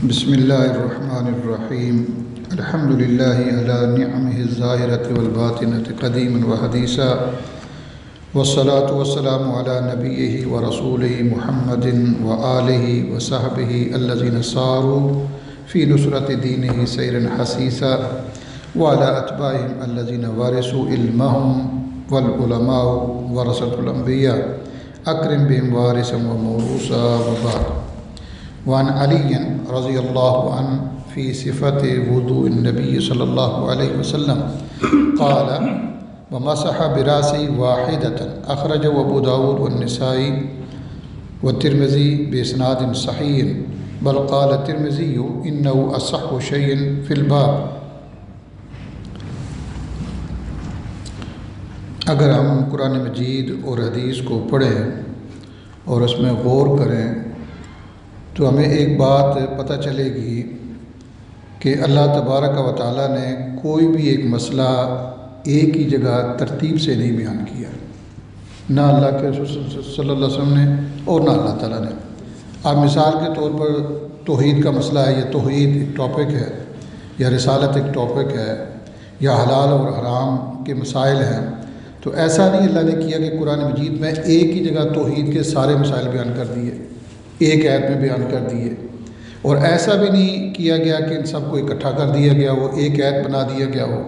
بسم اللہ الرحمن الرحیم الحمد للہ علی نعمہ الظاہرۃ والباطنۃ قدیما وحدیثا والصلاة والسلام علی نبیہ ورسولہ محمد وآلہ وصحبہ الذین صاروا فی نصرۃ دینہ سیرا حثیثا وعلی اتباعہم الذین ورثوا علمہم والعلماء ورثۃ الانبیاء اکرم بہم وارثا وموروثا وبعد. وعن علی رضی اللہ عنہ فی صفت وضوء النبی صلی اللہ علیہ وسلم قال ومسح براسه واحدة اخرجه ابو داود والنسائی والترمذی باسناد صحیح بل قال الترمذی انه اصح شیء فی الباب. اگر ہم قرآن مجید اور حدیث کو پڑھیں اور اس میں غور کریں تو ہمیں ایک بات پتہ چلے گی کہ اللہ تبارک و تعالیٰ نے کوئی بھی ایک مسئلہ ایک ہی جگہ ترتیب سے نہیں بیان کیا، نہ اللہ کے رسول صلی اللہ علیہ وسلم نے اور نہ اللہ تعالیٰ نے. آپ مثال کے طور پر توحید کا مسئلہ ہے، یا توحید ایک ٹاپک ہے، یا رسالت ایک ٹاپک ہے، یا حلال اور حرام کے مسائل ہیں، تو ایسا نہیں اللہ نے کیا کہ قرآن مجید میں ایک ہی جگہ توحید کے سارے مسائل بیان کر دیے، ایک آیت میں بیان کر دیے. اور ایسا بھی نہیں کیا گیا کہ ان سب کو اکٹھا کر دیا گیا ہو، ایک آیت بنا دیا گیا ہو،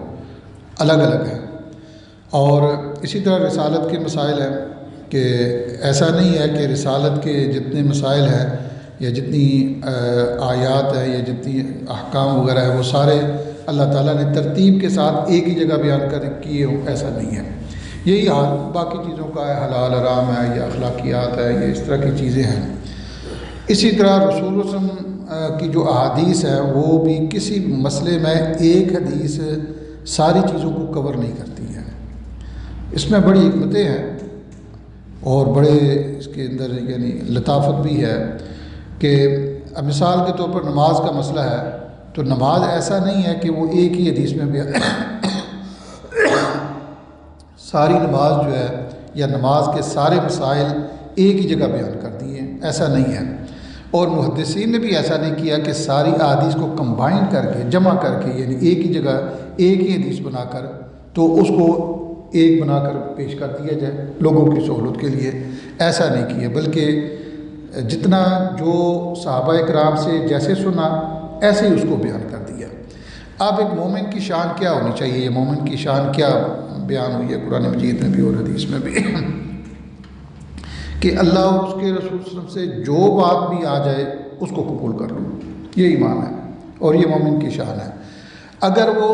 الگ الگ ہے. اور اسی طرح رسالت کے مسائل ہیں کہ ایسا نہیں ہے کہ رسالت کے جتنے مسائل ہیں یا جتنی آیات ہیں یا جتنی احکام وغیرہ ہے وہ سارے اللہ تعالیٰ نے ترتیب کے ساتھ ایک ہی جگہ بیان کر کیے ہوں، ایسا نہیں ہے. یہی حال باقی چیزوں کا ہے، حلال حرام ہے یا اخلاقیات ہے، یہ اس طرح کی چیزیں ہیں. اسی طرح رسول اللہ صلی اللہ علیہ وسلم کی جو احادیث ہیں وہ بھی کسی مسئلے میں ایک حدیث ساری چیزوں کو کور نہیں کرتی ہے. اس میں بڑی حکمتیں ہیں اور بڑے اس کے اندر یعنی لطافت بھی ہے کہ مثال کے طور پر نماز کا مسئلہ ہے تو نماز ایسا نہیں ہے کہ وہ ایک ہی حدیث میں بھی ساری نماز جو ہے یا نماز کے سارے مسائل ایک ہی جگہ بیان کر دیے، ایسا نہیں ہے. اور محدثین نے بھی ایسا نہیں کیا کہ ساری احادیث کو کمبائن کر کے جمع کر کے یعنی ایک ہی جگہ ایک ہی حدیث بنا کر تو اس کو ایک بنا کر پیش کر دیا جائے لوگوں کی سہولت کے لیے، ایسا نہیں کیا. بلکہ جتنا جو صحابہ کرام سے جیسے سنا ایسے ہی اس کو بیان کر دیا. اب ایک مومن کی شان کیا ہونی چاہیے، یہ مومن کی شان کیا بیان ہوئی ہے قرآن مجید میں بھی اور حدیث میں بھی کہ اللہ اور اس کے رسول صلی اللہ علیہ وسلم سے جو بات بھی آ جائے اس کو قبول کر لوں، یہ ایمان ہے اور یہ مومن کی شان ہے. اگر وہ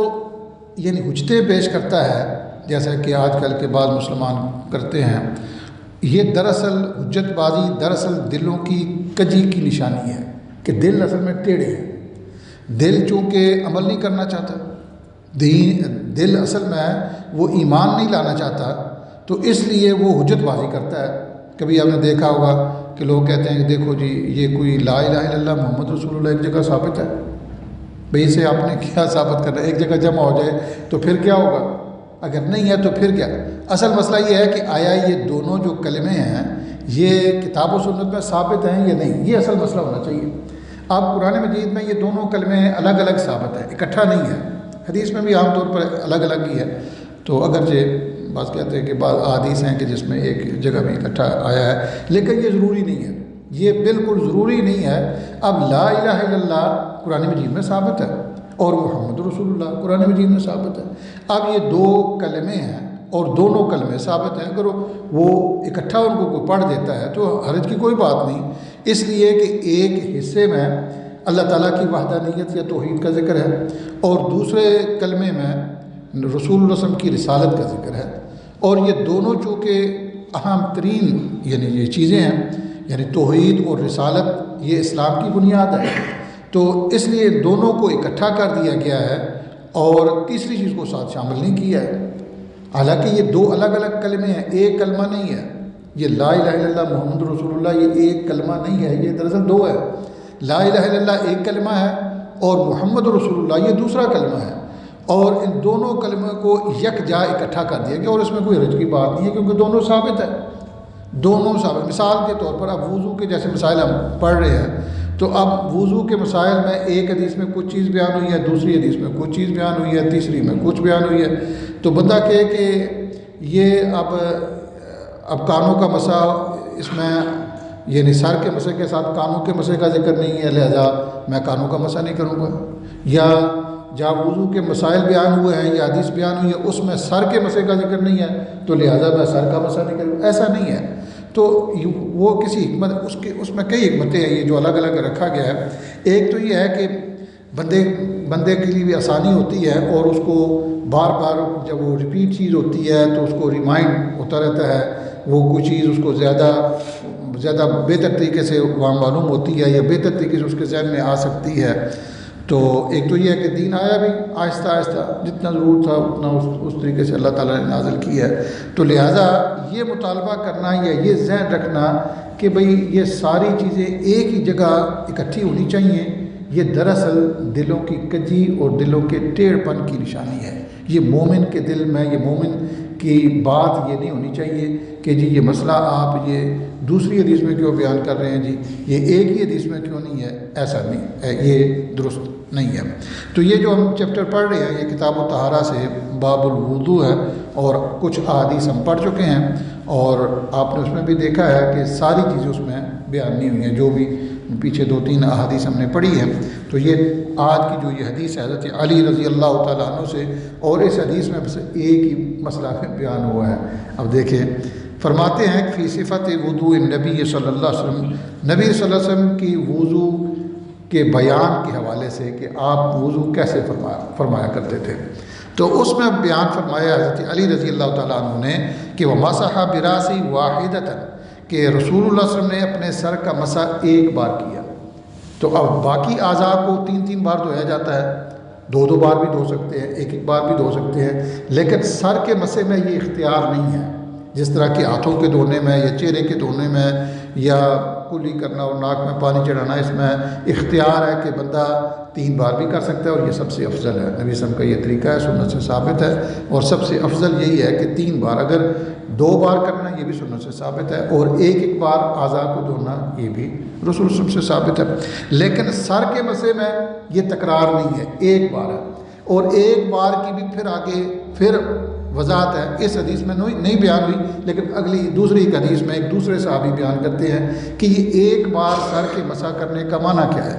یعنی حجتیں پیش کرتا ہے جیسا کہ آج کل کے بعض مسلمان کرتے ہیں، یہ دراصل حجت بازی دراصل دلوں کی کجی کی نشانی ہے کہ دل اصل میں ٹیڑھے ہیں. دل چونکہ عمل نہیں کرنا چاہتا، دل اصل میں وہ ایمان نہیں لانا چاہتا، تو اس لیے وہ حجت بازی کرتا ہے. کبھی آپ نے دیکھا ہوگا کہ لوگ کہتے ہیں کہ دیکھو جی یہ کوئی لا الہ الا اللہ محمد رسول اللہ ایک جگہ ثابت ہے، بھئی اسے آپ نے کیا ثابت کرنا ہے؟ ایک جگہ جمع ہو جائے تو پھر کیا ہوگا؟ اگر نہیں ہے تو پھر کیا؟ اصل مسئلہ یہ ہے کہ آیا یہ دونوں جو کلمے ہیں یہ کتاب و سنت میں ثابت ہیں یا نہیں، یہ اصل مسئلہ ہونا چاہیے. آپ قرآن مجید میں یہ دونوں کلمے الگ الگ ثابت ہیں، اکٹھا نہیں ہے. حدیث میں بھی عام طور پر الگ الگ ہی ہے. تو اگرچہ بعض کہتے ہیں کہ بعض احادیث ہیں کہ جس میں ایک جگہ میں اکٹھا آیا ہے، لیکن یہ ضروری نہیں ہے، یہ بالکل ضروری نہیں ہے. اب لا الہ الا اللہ قرآن مجید میں ثابت ہے اور محمد رسول اللہ قرآن مجید میں ثابت ہے. اب یہ دو کلمے ہیں اور دونوں کلمے ثابت ہیں، اگر وہ اکٹھا ان کو کوئی پڑھ دیتا ہے تو حرج کی کوئی بات نہیں، اس لیے کہ ایک حصے میں اللہ تعالیٰ کی وحدانیت یا توحید کا ذکر ہے اور دوسرے کلمے میں رسول اللہ صلی اللہ علیہ وسلم کی رسالت کا ذکر ہے. اور یہ دونوں چونکہ اہم ترین یعنی یہ چیزیں ہیں، یعنی توحید اور رسالت یہ اسلام کی بنیاد ہے، تو اس لیے دونوں کو اکٹھا کر دیا گیا ہے اور تیسری چیز کو ساتھ شامل نہیں کیا ہے. حالانکہ یہ دو الگ الگ کلمے ہیں، ایک کلمہ نہیں ہے. یہ لا الہ الا اللہ محمد رسول اللہ یہ ایک کلمہ نہیں ہے، یہ دراصل دو ہے. لا الہ الا اللہ ایک کلمہ ہے اور محمد رسول اللہ یہ دوسرا کلمہ ہے، اور ان دونوں کلموں کو یک جا اکٹھا کر دیا گیا. اور اس میں کوئی حرج کی بات نہیں ہے کیونکہ دونوں ثابت ہے، دونوں ثابت. مثال کے طور پر اب وضو کے جیسے مسائل ہم پڑھ رہے ہیں تو اب وضو کے مسائل میں ایک حدیث میں کچھ چیز بیان ہوئی ہے، دوسری حدیث میں کچھ چیز بیان ہوئی ہے، تیسری میں کچھ بیان ہوئی ہے، تو بندہ کہے کہ یہ اب کانوں کا مسا اس میں یعنی سر کے مسئلے کے ساتھ کانوں کے مسئلے کا ذکر نہیں ہے، لہذا میں کانوں کا مسئلہ نہیں کروں گا، یا جہاں وضو کے مسائل بیان ہوئے ہیں یا حدیث بیان ہوئی ہے اس میں سر کے مسئلے کا ذکر نہیں ہے تو لہذا میں سر کا مسئلہ نہیں کروں گا، ایسا نہیں ہے۔ تو وہ کسی حکمت اس میں کئی حکمتیں ہیں یہ جو الگ الگ رکھا گیا ہے۔ ایک تو یہ ہے کہ بندے کے لیے بھی آسانی ہوتی ہے اور اس کو بار بار جب وہ ریپیٹ چیز ہوتی ہے تو اس کو ریمائنڈ ہوتا رہتا ہے، وہ کوئی چیز اس کو زیادہ بہتر طریقے سے وہاں معلوم ہوتی ہے یا بہتر طریقے سے اس کے ذہن میں آ سکتی ہے۔ تو ایک تو یہ ہے کہ دین آیا بھی آہستہ آہستہ، جتنا ضرور تھا اتنا اس طریقے سے اللہ تعالیٰ نے نازل کیا ہے، تو لہٰذا یہ مطالبہ کرنا یا یہ ذہن رکھنا کہ بھئی یہ ساری چیزیں ایک ہی جگہ اکٹھی ہونی چاہیے، یہ دراصل دلوں کی کجی اور دلوں کے ٹیڑھ پن کی نشانی ہے۔ یہ مومن کے دل میں، یہ مومن کی بات یہ نہیں ہونی چاہیے کہ جی یہ مسئلہ آپ یہ دوسری حدیث میں کیوں بیان کر رہے ہیں، جی یہ ایک ہی حدیث میں کیوں نہیں ہے، ایسا نہیں، یہ درست نہیں ہے۔ تو یہ جو ہم چیپٹر پڑھ رہے ہیں یہ کتاب الطہارہ سے باب الوضو ہے اور کچھ احادیث ہم پڑھ چکے ہیں اور آپ نے اس میں بھی دیکھا ہے کہ ساری چیزیں اس میں بیان نہیں ہوئی ہیں، جو بھی پیچھے 2-3 احادیث ہم نے پڑھی ہیں۔ تو یہ آج کی جو یہ حدیث ہے حضرت علی رضی اللہ تعالیٰ عنہ سے، اور اس حدیث میں بس ایک ہی مسئلہ بیان ہوا ہے۔ اب دیکھیں، فرماتے ہیں فی صفت وضوء النبی صلی اللہ علیہ وسلم، نبی صلی اللہ علیہ وسلم کی وضو کے بیان کے حوالے سے کہ آپ وضو کیسے فرمایا کرتے تھے، تو اس میں بیان فرمایا حضرت علی رضی اللہ تعالیٰ عنہ نے کہ وَمَسَحَ بِرَأْسِهِ وَاحِدَةً، کہ رسول اللہ صلی اللہ علیہ وسلم نے اپنے سر کا مسح ایک بار کیا۔ تو اب باقی اعضاء کو 3 بار دھویا جاتا ہے، 2 بار بھی دھو سکتے ہیں، 1 بار بھی دھو سکتے ہیں، لیکن سر کے مسح میں یہ اختیار نہیں ہے، جس طرح کہ ہاتھوں کے دھونے میں یا چہرے کے دھونے میں یا کلی کرنا اور ناک میں پانی چڑھانا، اس میں اختیار ہے کہ بندہ 3 بار بھی کر سکتا ہے، اور یہ سب سے افضل ہے، نبی صلی اللہ علیہ وسلم کا یہ طریقہ ہے، سنت سے ثابت ہے، اور سب سے افضل یہی ہے کہ 3 بار، اگر 2 بار کرنا یہ بھی سنت سے ثابت ہے، اور 1 بار اعضاء کو دھونا یہ بھی رسول اللہ سے ثابت ہے۔ لیکن سر کے مسح میں یہ تکرار نہیں ہے، 1 بار ہے، اور 1 بار کی بھی پھر آگے پھر وضاحت ہے، اس حدیث میں نہیں بیان ہوئی، لیکن اگلی دوسری حدیث میں ایک دوسرے صحابی بیان کرتے ہیں کہ یہ 1 بار سر کے مسح کرنے کا معنی کیا ہے۔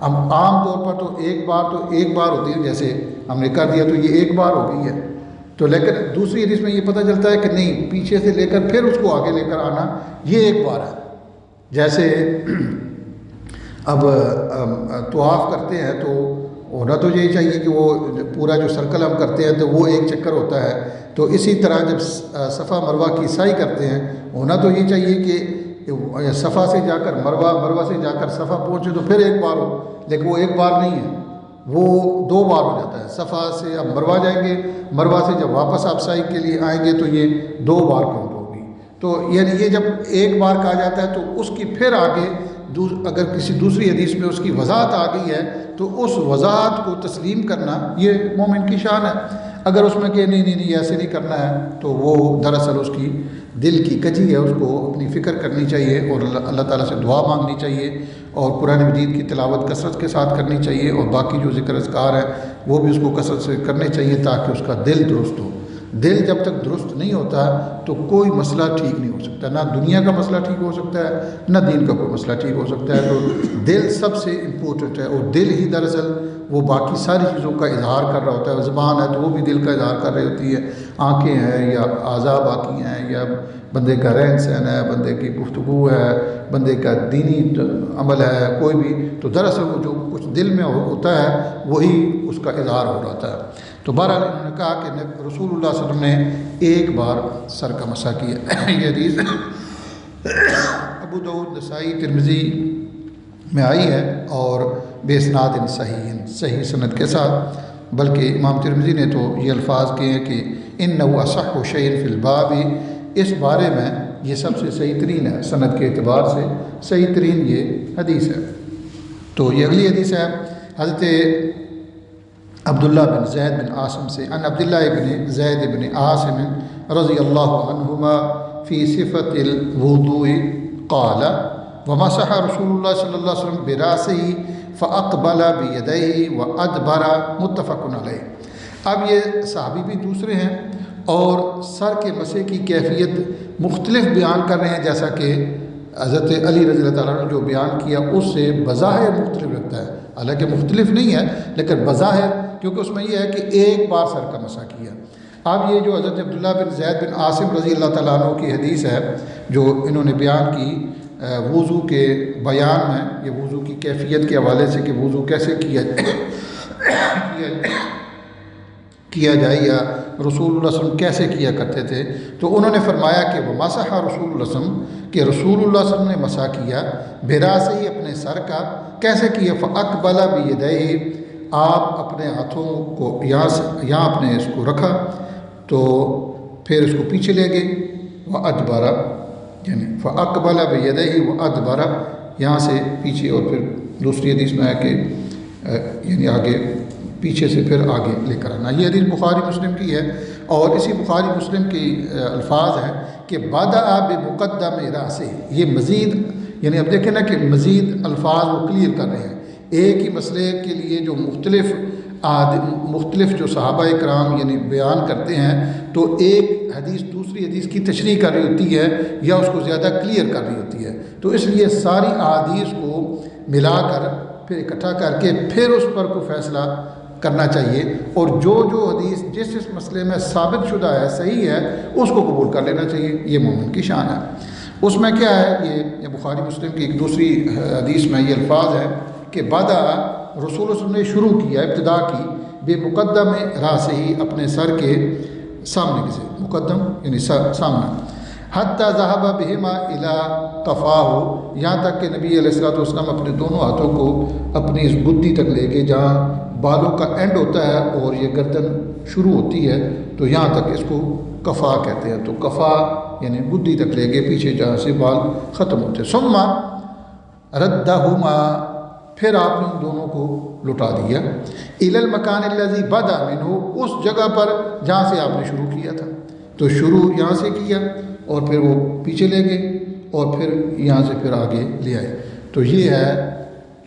ہم عام طور پر تو 1 بار ہوتی ہے، جیسے ہم نے کر دیا تو یہ 1 بار ہو گئی ہے، تو لیکن دوسری حدیث میں یہ پتہ چلتا ہے کہ نہیں، پیچھے سے لے کر پھر اس کو آگے لے کر آنا یہ 1 بار ہے۔ جیسے اب طواف کرتے ہیں تو ہونا تو یہی چاہیے کہ وہ پورا جو سرکل ہم کرتے ہیں تو وہ 1 چکر ہوتا ہے، تو اسی طرح جب صفا مروہ کی سعی کرتے ہیں ہونا تو یہ چاہیے کہ صفا سے جا کر مروہ سے جا کر صفا پہنچے تو پھر 1 بار ہو، لیکن وہ 1 بار نہیں ہے، وہ 2 بار ہو جاتا ہے۔ صفا سے اب مروہ جائیں گے، مروہ سے جب واپس آپ سعی کے لیے آئیں گے تو یہ 2 بار کاؤنٹ ہوگی۔ تو یعنی یہ جب 1 بار کہا جاتا ہے تو اس کی پھر آگے اگر کسی دوسری حدیث میں اس کی وضاحت آ گئی ہے تو اس وضاحت کو تسلیم کرنا یہ مومن کی شان ہے۔ اگر اس میں کہ نہیں ایسے نہیں کرنا ہے تو وہ دراصل اس کی دل کی کجی ہے، اس کو اپنی فکر کرنی چاہیے اور اللہ تعالیٰ سے دعا مانگنی چاہیے، اور قرآن مجید کی تلاوت کثرت کے ساتھ کرنی چاہیے، اور باقی جو ذکر اذکار ہے وہ بھی اس کو کثرت سے کرنے چاہیے تاکہ اس کا دل درست ہو۔ دل جب تک درست نہیں ہوتا تو کوئی مسئلہ ٹھیک نہیں ہو سکتا، نہ دنیا کا مسئلہ ٹھیک ہو سکتا ہے نہ دین کا کوئی مسئلہ ٹھیک ہو سکتا ہے۔ تو دل سب سے امپورٹنٹ ہے، اور دل ہی دراصل وہ باقی ساری چیزوں کا اظہار کر رہا ہوتا ہے۔ زبان ہے تو وہ بھی دل کا اظہار کر رہی ہوتی ہے، آنکھیں ہیں یا اعضاء باقی ہیں یا بندے کا رہن سہن ہے، بندے کی گفتگو ہے، بندے کا دینی عمل ہے، کوئی بھی، تو دراصل وہ جو کچھ دل میں ہوتا ہے وہی اس کا اظہار ہو رہا ہے۔ تو بہرحال انہوں نے کہا کہ رسول اللہ صلی اللہ علیہ وسلم نے 1 بار سر کا مسح کیا۔ یہ حدیث ابو داؤد، نسائی، ترمذی میں آئی ہے اور بے اسناد صحیح سند کے ساتھ، بلکہ امام ترمذی نے تو یہ الفاظ کہے ہیں کہ انہ اصح شیء فی الباب، اس بارے میں یہ سب سے صحیح ترین ہے، سند کے اعتبار سے صحیح ترین یہ حدیث ہے۔ تو یہ اگلی حدیث ہے حضرت عبداللہ بن زید بن عاصم سے، ان عبداللہ بن زید بن عاصم رضی اللہ عنہما فی صفت الوضوء قال، ومسح رسول اللہ صلی اللہ علیہ وسلم براسہ فاقبل بیدیہ وادبر متفق علیہ۔ اب یہ صحابی بھی دوسرے ہیں اور سر کے مسح کی کیفیت مختلف بیان کر رہے ہیں، جیسا کہ حضرت علی رضی اللہ تعالیٰ نے جو بیان کیا اس سے بظاہر مختلف لگتا ہے، حالانکہ مختلف نہیں ہے لیکن بظاہر، کیونکہ اس میں یہ ہے کہ ایک بار سر کا مسح کیا۔ اب یہ جو حضرت عبداللہ بن زید بن عاصم رضی اللہ تعالیٰ عنہ کی حدیث ہے جو انہوں نے بیان کی وضو کے بیان میں، یہ وضو کی کیفیت کے حوالے سے کہ وضو کیسے کیا جائے یا رسول اللہ صلی اللہ علیہ وسلم کیسے کیا کرتے تھے، تو انہوں نے فرمایا کہ وہ مسح رسول اللہ صلی اللہ علیہ وسلم، کہ رسول اللہ صلی اللہ علیہ وسلم نے مسح کیا براسہ ہی اپنے سر کا، کیسے کیا؟ فاقبل بیدیہ، آپ اپنے ہاتھوں کو یہاں اپنے اس کو رکھا تو پھر اس کو پیچھے لے گئے، وادبر، یعنی فاقبل بیدیہ وادبر، یہاں سے پیچھے، اور پھر دوسری حدیث میں ہے کہ یعنی آگے پیچھے سے پھر آگے لے کر آنا۔ یہ حدیث بخاری مسلم کی ہے، اور اسی بخاری مسلم کی الفاظ ہیں کہ بدأ بمقدم رأسہ، یہ مزید، یعنی اب دیکھیں نا کہ مزید الفاظ وہ کلیئر کر رہے ہیں، ایک ہی مسئلے کے لیے جو مختلف جو صحابہ کرام یعنی بیان کرتے ہیں، تو ایک حدیث دوسری حدیث کی تشریح کر رہی ہوتی ہے یا اس کو زیادہ کلیئر کر رہی ہوتی ہے، تو اس لیے ساری احادیث کو ملا کر پھر اکٹھا کر کے پھر اس پر کوئی فیصلہ کرنا چاہیے، اور جو حدیث جس مسئلے میں ثابت شدہ ہے، صحیح ہے، اس کو قبول کر لینا چاہیے، یہ مومن کی شان ہے۔ اس میں کیا ہے، یہ بخاری مسلم کی ایک دوسری حدیث میں یہ الفاظ ہے کہ بدأ، رسول اللہ صلی اللہ علیہ وسلم نے شروع کیا، ابتدا کی، بے مقدم راسہ ہی، اپنے سر کے سامنے سے، مقدم یعنی سامنا، حتی ذہب بہما الی قفاہ، یہاں تک کہ نبی علیہ الصلوۃ والسلام اپنے دونوں ہاتھوں کو اپنی اس گدی تک لے گئے، جہاں بالوں کا اینڈ ہوتا ہے اور یہ گردن شروع ہوتی ہے، تو یہاں تک اس کو کفا کہتے ہیں، تو کفا یعنی گدی تک لے گئے، پیچھے جہاں سے بال ختم ہوتے ہیں۔ ثم ردہما، پھر آپ نے ان دونوں کو لٹا دیا، الی المکان الذی بدأ منہ، اس جگہ پر جہاں سے آپ نے شروع کیا تھا، تو شروع یہاں سے کیا اور پھر وہ پیچھے لے گئے اور پھر یہاں سے پھر آگے لے آئے۔ تو یہ ہے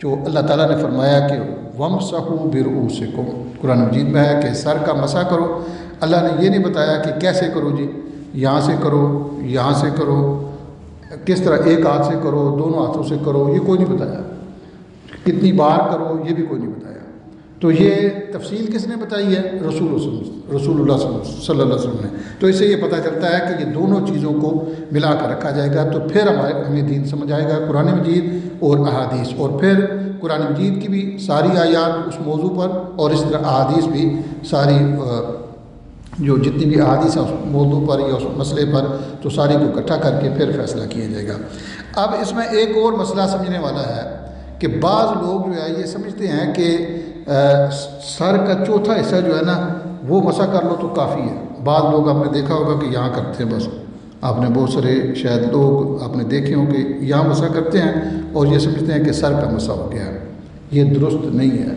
جو اللہ تعالیٰ نے فرمایا کہ وَامْسَحُوا بِرُؤُوسِكُمْ، قرآن مجید میں ہے کہ سر کا مسح کرو۔ اللہ نے یہ نہیں بتایا کہ کیسے کرو، جی یہاں سے کرو، یہاں سے کرو، کس طرح ایک ہاتھ سے کرو، دونوں ہاتھوں سے کرو، یہ کوئی نہیں بتایا، کتنی بار کرو یہ بھی کوئی نہیں بتایا۔ تو یہ تفصیل کس نے بتائی ہے؟ رسول اللہ صلی اللہ علیہ وسلم نے۔ تو اس سے یہ پتہ چلتا ہے کہ یہ دونوں چیزوں کو ملا کر رکھا جائے گا تو پھر ہمیں دین سمجھ آئے گا، قرآن مجید اور احادیث، اور پھر قرآن مجید کی بھی ساری آیات اس موضوع پر، اور اس طرح احادیث بھی ساری جو جتنی بھی احادیث ہیں اس موضوع پر یا اس مسئلے پر، تو ساری کو اکٹھا کر کے پھر فیصلہ کیا جائے گا۔ اب اس میں ایک اور مسئلہ سمجھنے والا ہے کہ بعض لوگ جو ہے یہ سمجھتے ہیں کہ سر کا چوتھا حصہ جو ہے نا وہ مسح کر لو تو کافی ہے۔ بعض لوگ آپ نے دیکھا ہوگا کہ یہاں کرتے ہیں، بس آپ نے بہت سارے شاید لوگ آپ نے دیکھے ہوں کہ یہاں مسح کرتے ہیں اور یہ سمجھتے ہیں کہ سر کا مسح ہو گیا ہے، یہ درست نہیں ہے،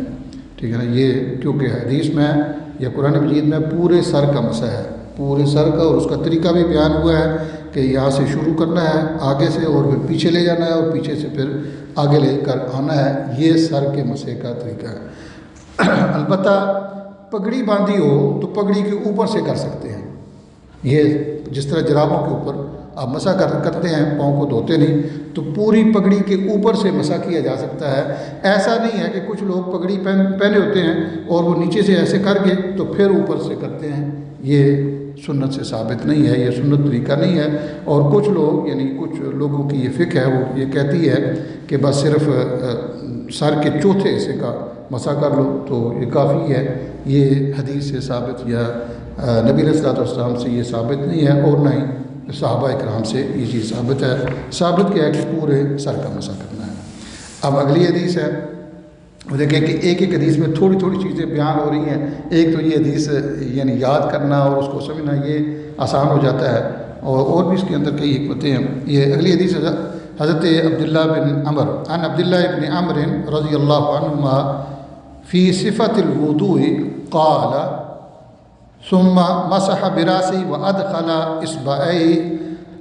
ٹھیک ہے نا۔ یہ کیونکہ حدیث میں یا قرآن مجید میں پورے سر کا مسح ہے، پورے سر کا، اور اس کا طریقہ بھی بیان ہوا ہے کہ یہاں سے شروع کرنا ہے آگے سے اور پھر پیچھے لے جانا ہے اور پیچھے سے پھر آگے لے کر آنا ہے، یہ سر کے مسح کا طریقہ ہے۔ البتہ پگڑی باندھی ہو تو پگڑی کے اوپر سے کر سکتے ہیں، یہ جس طرح جرابوں کے اوپر آپ مسح کرتے ہیں، پاؤں کو دھوتے نہیں، تو پوری پگڑی کے اوپر سے مسح کیا جا سکتا ہے۔ ایسا نہیں ہے کہ کچھ لوگ پگڑی پہنے ہوتے ہیں اور وہ نیچے سے ایسے کر کے تو پھر اوپر سے کرتے ہیں، یہ سنت سے ثابت نہیں ہے، یہ سنت طریقہ نہیں ہے۔ اور کچھ لوگ یعنی کچھ لوگوں کی یہ فقہ ہے، وہ یہ کہتی ہے کہ بس صرف سر کے چوتھے حصے کا مسح کر لو تو یہ کافی ہے۔ یہ حدیث سے ثابت یا نبی علیہ الصلوۃ والسلام سے یہ ثابت نہیں ہے، اور نہ ہی صحابہ کرام سے یہ چیز ثابت ہے۔ ثابت کیا ہے کہ پورے سر کا مسح کرنا ہے۔ اب اگلی حدیث ہے، وہ دیکھیں کہ ایک ایک حدیث میں تھوڑی تھوڑی چیزیں بیان ہو رہی ہیں۔ ایک تو یہ حدیث یعنی یاد کرنا اور اس کو سمجھنا یہ آسان ہو جاتا ہے، اور بھی اس کے اندر کئی حکمتیں ہیں۔ یہ اگلی حدیث حضرت عبداللہ بن عمر عن عبداللہ بن عمر رضی اللہ عنہما فی صفت الوضوء قال ثم مسح براسه وادخل اصبعيه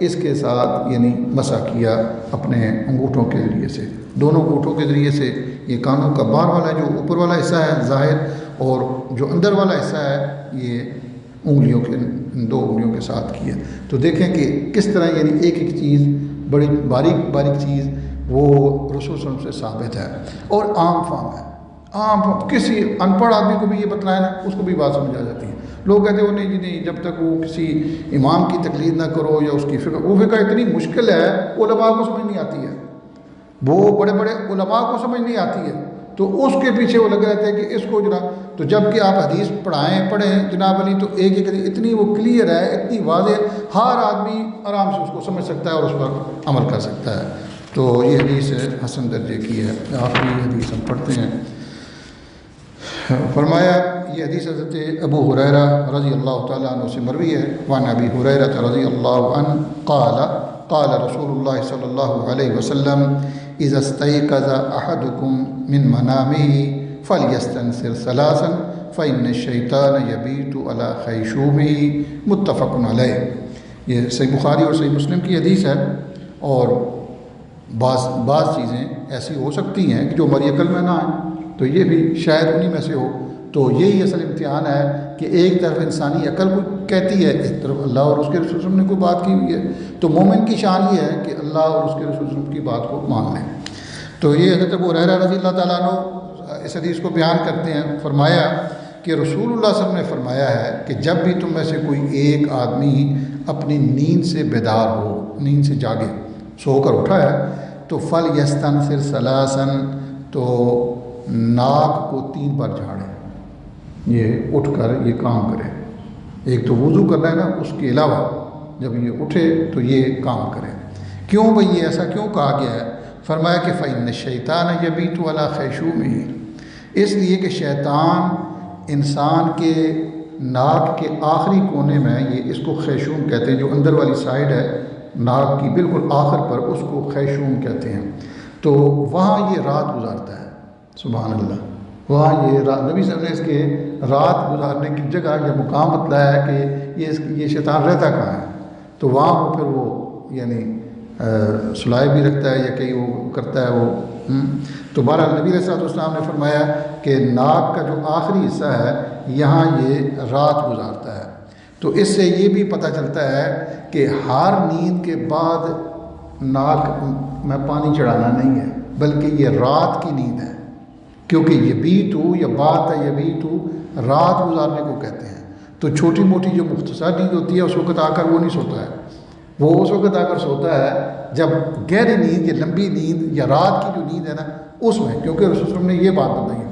اس کے ساتھ یعنی مسح کیا اپنے انگوٹھوں کے ذریعے سے، دونوں انگوٹھوں کے ذریعے سے۔ یہ کانوں کا باہر والا جو اوپر والا حصہ ہے ظاہر، اور جو اندر والا حصہ ہے یہ انگلیوں کے، دو انگلیوں کے ساتھ کیا۔ تو دیکھیں کہ کس طرح یعنی ایک ایک چیز، بڑی باریک باریک چیز وہ رسول صلی اللہ علیہ وسلم سے ثابت ہے، اور عام فہم ہے۔ عام کسی ان پڑھ آدمی کو بھی یہ بتلایا نا، اس کو بھی بات سمجھ آ جاتی ہے۔ لوگ کہتے ہیں نہیں جی نہیں، جب تک وہ کسی امام کی تقلید نہ کرو یا اس کی فقہ، وہ فقہ اتنی مشکل ہے علماء کو سمجھ نہیں آتی ہے، وہ بڑے بڑے علماء کو سمجھ نہیں آتی ہے، تو اس کے پیچھے وہ لگے رہتے ہیں کہ اس کو جناب، تو جب کہ آپ حدیث پڑھیں جناب علی، تو ایک ایک اتنی وہ کلیئر ہے، اتنی واضح، ہر آدمی آرام سے اس کو سمجھ سکتا ہے اور اس پر عمل کر سکتا ہے۔ تو یہ حدیث حسن درجے کی ہے۔ آخری حدیث ہم پڑھتے ہیں۔ فرمایا، یہ حدیث حضرت ابو ہریرہ رضی اللہ تعالیٰ عنہ سے مروی ہے۔ وعن ابی ہریرہ رضی اللہ عنہ قال قال رسول اللہ صلی اللہ علیہ وسلم اذا استيقظ احدكم من منامه فليستنثر ثلاثا فإن الشيطان يبيت على خيشومه متفق علیہ۔ یہ صحیح بخاری اور صحیح مسلم کی حدیث ہے، اور بعض چیزیں ایسی ہو سکتی ہیں کہ جو ہماری عقل میں نہ آئیں، تو یہ بھی شاید انہی میں سے ہو۔ تو یہی اصل امتحان ہے کہ ایک طرف انسانی عقل کو کہتی ہے، ایک طرف اللہ اور اس کے رسول نے کوئی بات کی ہوئی ہے، تو مومن کی شان یہ ہے کہ اللہ اور اس کے رسول کی بات کو مان لیں۔ تو یہ حضرت ابو ہریرہ رضی اللہ تعالیٰ عنہ اس حدیث کو بیان کرتے ہیں۔ فرمایا کہ رسول اللہ صلی اللہ علیہ وسلم نے فرمایا ہے کہ جب بھی تم میں سے کوئی ایک آدمی اپنی نیند سے بیدار ہو، نیند سے جاگے، سو کر اٹھا ہے، تو فَلْيَسْتَنْثِرْ ثَلَاثًا، تو ناک کو 3 بار جھاڑے، یہ اٹھ کر یہ کام کرے۔ ایک تو وضو کرنا ہے نا، اس کے علاوہ جب یہ اٹھے تو یہ کام کرے۔ کیوں بھئی یہ ایسا کیوں کہا گیا ہے؟ فرمایا کہ فَإِنَّ الشَّيْطَانَ يَبِيتُ عَلَى خَيْشُومِهِ، اس لیے کہ شیطان انسان کے ناک کے آخری کونے میں، یہ اس کو خیشوم کہتے ہیں، جو اندر والی سائیڈ ہے ناک کی بالکل آخر پر، اس کو خیشوم کہتے ہیں، تو وہاں یہ رات گزارتا ہے۔ سبحان اللہ، وہاں یہ رات، نبی صلی اللہ علیہ وسلم نے اس کے رات گزارنے کی جگہ یا مقام بتلایا ہے کہ یہ شیطان رہتا کہاں ہے، تو وہاں وہ پھر وہ یعنی سلائے بھی رکھتا ہے یا کہیں وہ کرتا ہے وہ۔ تو بہرحال نبی علیہ السلام نے فرمایا کہ ناک کا جو آخری حصہ ہے یہاں یہ رات گزارتا ہے۔ تو اس سے یہ بھی پتہ چلتا ہے کہ ہر نیند کے بعد ناک میں پانی چڑھانا نہیں ہے، بلکہ یہ رات کی نیند ہے، کیونکہ یبیتو یا بات ہے یبیتو، رات گزارنے کو کہتے ہیں۔ تو چھوٹی موٹی جو مختصر نیند ہوتی ہے اس وقت آ کر وہ نہیں سوتا ہے، وہ اس وقت آ کر سوتا ہے جب گہری نیند یا لمبی نیند یا رات کی جو نیند ہے نا اس میں، کیونکہ رسول صلی اللہ علیہ وسلم نے یہ بات بتائی ہے۔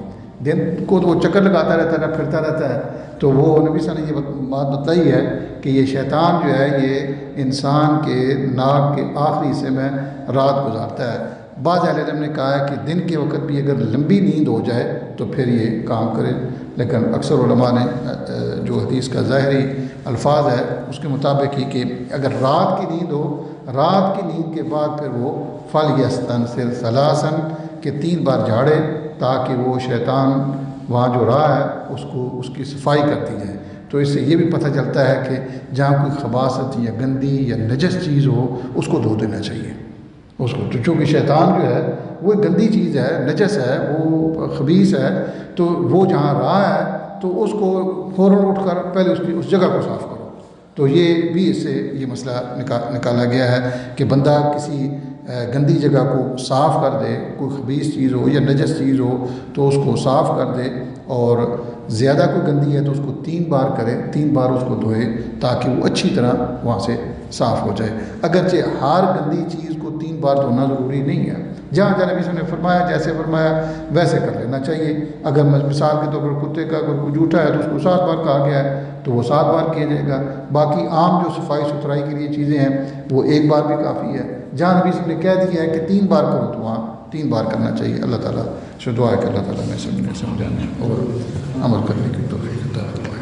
دن کو تو وہ چکر لگاتا رہتا ہے، پھرتا رہتا ہے، تو وہ نبی صلی اللہ علیہ وسلم نے یہ بات بتائی ہے کہ یہ شیطان جو ہے یہ انسان کے ناک کے آخری حصے میں رات گزارتا ہے۔ بعض اہل علم نے کہا ہے کہ دن کے وقت بھی اگر لمبی نیند ہو جائے تو پھر یہ کام کرے، لیکن اکثر علماء نے جو حدیث کا ظاہری الفاظ ہے اس کے مطابق ہی کہ اگر رات کی نیند ہو، رات کی نیند کے بعد پھر وہ فَلْيَسْتَنْثِرْ ثَلَاثًا، کہ 3 بار جھاڑے، تاکہ وہ شیطان وہاں جو رہا ہے اس کی صفائی کرتی جائے۔ تو اس سے یہ بھی پتہ چلتا ہے کہ جہاں کوئی خباثت یا گندی یا نجس چیز ہو اس کو دھو دینا چاہیے اس کو، تو چونکہ شیطان جو ہے وہ گندی چیز ہے، نجس ہے، وہ خبیث ہے، تو وہ جہاں رہا ہے تو اس کو فوراً اٹھ کر پہلے اس جگہ کو صاف کرو۔ تو یہ بھی اس سے یہ مسئلہ نکالا گیا ہے کہ بندہ کسی گندی جگہ کو صاف کر دے، کوئی خبیث چیز ہو یا نجس چیز ہو تو اس کو صاف کر دے، اور زیادہ کوئی گندی ہے تو اس کو 3 بار کرے، 3 بار اس کو دھوئے تاکہ وہ اچھی طرح وہاں سے صاف ہو جائے۔ اگرچہ ہر گندی چیز کو 3 بار دھونا ضروری نہیں ہے، جہاں جہاں نبی صلی اللہ علیہ وسلم نے فرمایا جیسے فرمایا ویسے کر لینا چاہیے۔ اگر مثال کے طور پر کتے کا اگر کوئی جھوٹا ہے تو اس کو 7 بار کہا گیا ہے تو وہ 7 بار کیا جائے گا۔ باقی عام جو صفائی ستھرائی کے لیے چیزیں ہیں وہ 1 بار بھی کافی ہے۔ جہاں نبی صلی اللہ علیہ وسلم نے کہہ دیا ہے کہ 3 بار کرو تو وہاں 3 بار کرنا چاہیے۔ اللہ تعالیٰ سے دعا ہے کہ اللہ تعالیٰ میں سمجھانے اور عمل کرنے کی توفیق عطا فرمائے۔